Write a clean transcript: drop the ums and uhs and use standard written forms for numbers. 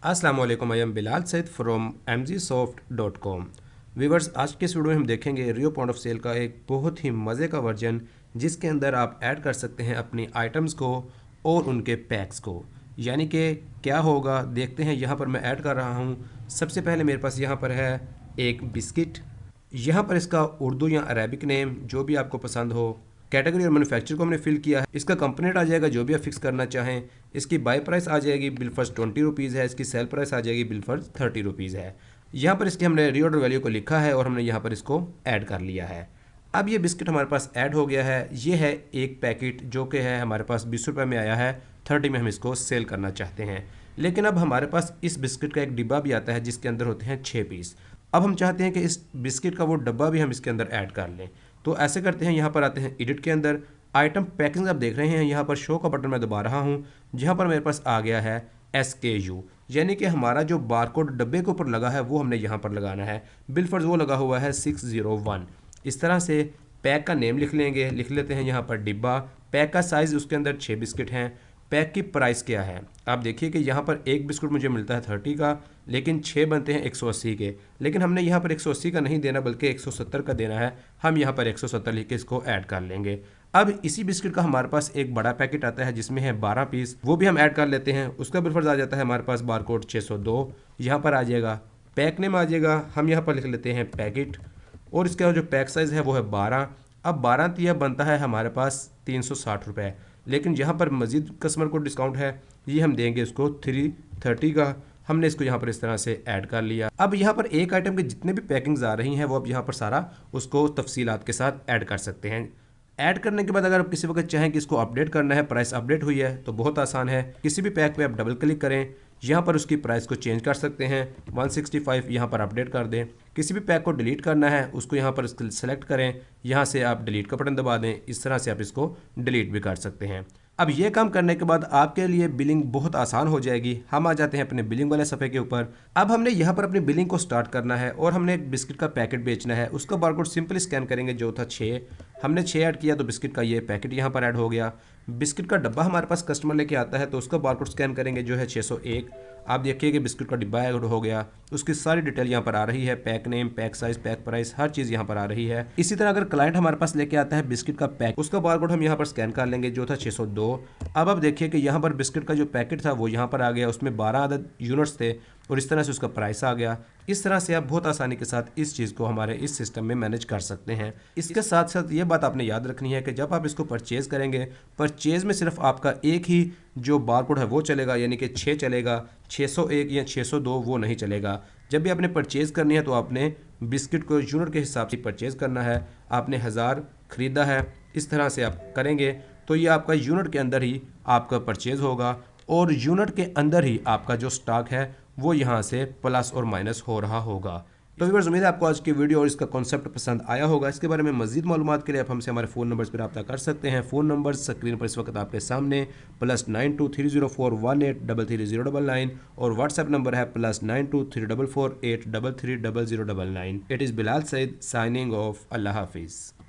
अस्सलाम वालेकुम, I am Bilal Saeed from mgsoft.com। Viewers, आज के इस वीडियो में हम देखेंगे रियो पॉइंट ऑफ सेल का एक बहुत ही मज़े का वर्जन जिसके अंदर आप ऐड कर सकते हैं अपनी आइटम्स को और उनके पैक्स को। यानी कि क्या होगा देखते हैं। यहाँ पर मैं ऐड कर रहा हूँ। सबसे पहले मेरे पास यहाँ पर है एक बिस्किट। यहाँ पर इसका उर्दू या अरेबिक नेम जो भी आपको पसंद हो, कैटेगरी और मैन्युफैक्चर को हमने फिल किया है। इसका कंपोनेंट आ जाएगा जो भी आप फिक्स करना चाहें। इसकी बाय प्राइस आ जाएगी बिल फर्स्ट 20 रुपीज़ है। इसकी सेल प्राइस आ जाएगी बिल फर्स्ट 30 रुपीज़ है। यहाँ पर इसके हमने रीऑर्डर वैल्यू को लिखा है और हमने यहाँ पर इसको ऐड कर लिया है। अब ये बिस्किट हमारे पास ऐड हो गया है। ये है एक पैकेट जो कि है हमारे पास 20 रुपये में आया है। 30 में हम इसको सेल करना चाहते हैं। लेकिन अब हमारे पास इस बिस्किट का एक डिब्बा भी आता है जिसके अंदर होते हैं 6 पीस। अब हम चाहते हैं कि इस बिस्किट का वो डब्बा भी हम इसके अंदर ऐड कर लें। तो ऐसे करते हैं, यहाँ पर आते हैं एडिट के अंदर। आइटम पैकिंग आप देख रहे हैं, यहाँ पर शो का बटन मैं दबा रहा हूँ। जहाँ पर मेरे पास आ गया है SKU, यानी कि हमारा जो बारकोड डब्बे के ऊपर लगा है वो हमने यहाँ पर लगाना है। बिल फर्ज वो लगा हुआ है 601। इस तरह से पैक का नेम लिख लेंगे। लिख लेते हैं यहाँ पर डिब्बा। पैक का साइज़ उसके अंदर 6 बिस्किट हैं। पैक की प्राइस क्या है, आप देखिए कि यहाँ पर एक बिस्कुट मुझे मिलता है 30 का, लेकिन 6 बनते हैं 180 के। लेकिन हमने यहाँ पर 180 का नहीं देना बल्कि 170 का देना है। हम यहाँ पर 170 लिख के इसको ऐड कर लेंगे। अब इसी बिस्किट का हमारे पास एक बड़ा पैकेट आता है जिसमें है 12 पीस, वो भी हम ऐड कर लेते हैं। उसका बिल फर्ज आ जाता है हमारे पास बारकोड 602। यहाँ पर आ जाएगा, पैक नेम आ जाएगा, हम यहाँ पर लिख लेते हैं पैकेट। और इसका जो पैक साइज़ है वो है 12। अब 12 तिया बनता है हमारे पास 360 रुपये। लेकिन यहाँ पर मज़ीद कस्टमर को डिस्काउंट है, ये हम देंगे उसको 330 का। हमने इसको यहाँ पर इस तरह से ऐड कर लिया। अब यहाँ पर एक आइटम के जितने भी पैकिंग्स आ रही हैं वो अब यहाँ पर सारा उसको तफसीलात के साथ ऐड कर सकते हैं। ऐड करने के बाद अगर आप किसी वक्त चाहें कि इसको अपडेट करना है, प्राइस अपडेट हुई है तो बहुत आसान है। किसी भी पैक पे आप डबल क्लिक करें, यहाँ पर उसकी प्राइस को चेंज कर सकते हैं। 165 यहाँ पर अपडेट कर दें। किसी भी पैक को डिलीट करना है उसको यहाँ पर सेलेक्ट करें, यहाँ से आप डिलीट का बटन दबा दें। इस तरह से आप इसको डिलीट भी कर सकते हैं। अब ये काम करने के बाद आपके लिए बिलिंग बहुत आसान हो जाएगी। हम आ जाते हैं अपने बिलिंग वाले सफ़े के ऊपर। अब हमने यहाँ पर अपनी बिलिंग को स्टार्ट करना है और हमने एक बिस्किट का पैकेट बेचना है। उसका बारकोड सिंपली स्कैन करेंगे जो था 6। हमने 6 ऐड किया तो बिस्किट का ये पैकेट यहाँ पर ऐड हो गया। बिस्किट का डब्बा हमारे पास कस्टमर लेके आता है तो उसका बारकोड स्कैन करेंगे जो है 601। आप देखिए कि बिस्किट का डिब्बा ऐड हो गया। उसकी सारी डिटेल यहाँ पर आ रही है, pack name, pack size, pack price, हर चीज़ यहाँ पर आ रही है। इसी तरह अगर क्लाइंट हमारे पास लेके आता है बिस्किट का पैक, उसका बारकोड हम यहाँ पर स्कैन कर लेंगे जो था 602। अब आप देखिए कि यहाँ पर बिस्किट का जो पैकेट था वो यहाँ पर आ गया, उसमें 12 अदद यूनिट्स थे और इस तरह से उसका प्राइस आ गया। इस तरह से आप बहुत आसानी के साथ इस चीज़ को हमारे इस सिस्टम में मैनेज कर सकते हैं। इसके साथ साथ ये बात आपने याद रखनी है कि जब आप इसको परचेज़ करेंगे, परचेज़ में सिर्फ आपका एक ही जो बारकोड है वो चलेगा, यानी कि 6 चलेगा। 601 या 602 वो नहीं चलेगा। जब भी आपने परचेज़ करनी है तो आपने बिस्किट को यूनिट के हिसाब से परचेज़ करना है। आपने 1000 ख़रीदा है, इस तरह से आप करेंगे तो ये आपका यूनिट के अंदर ही आपका परचेज़ होगा और यूनिट के अंदर ही आपका जो स्टॉक है वो यहाँ से प्लस और माइनस हो रहा होगा। तो व्यूअर्स, उम्मीद है आपको आज की वीडियो और इसका कॉन्सेप्ट पसंद आया होगा। इसके बारे में मज़ीद मालूमात के लिए आप हमसे हमारे फ़ोन नंबर्स पर रब्ता कर सकते हैं। फ़ोन नंबर स्क्रीन पर इस वक्त आपके सामने +923043033099 और व्हाट्सएप नंबर है +923448330099। It is Bilal Saeed signing off. अल्लाह हाफिज़।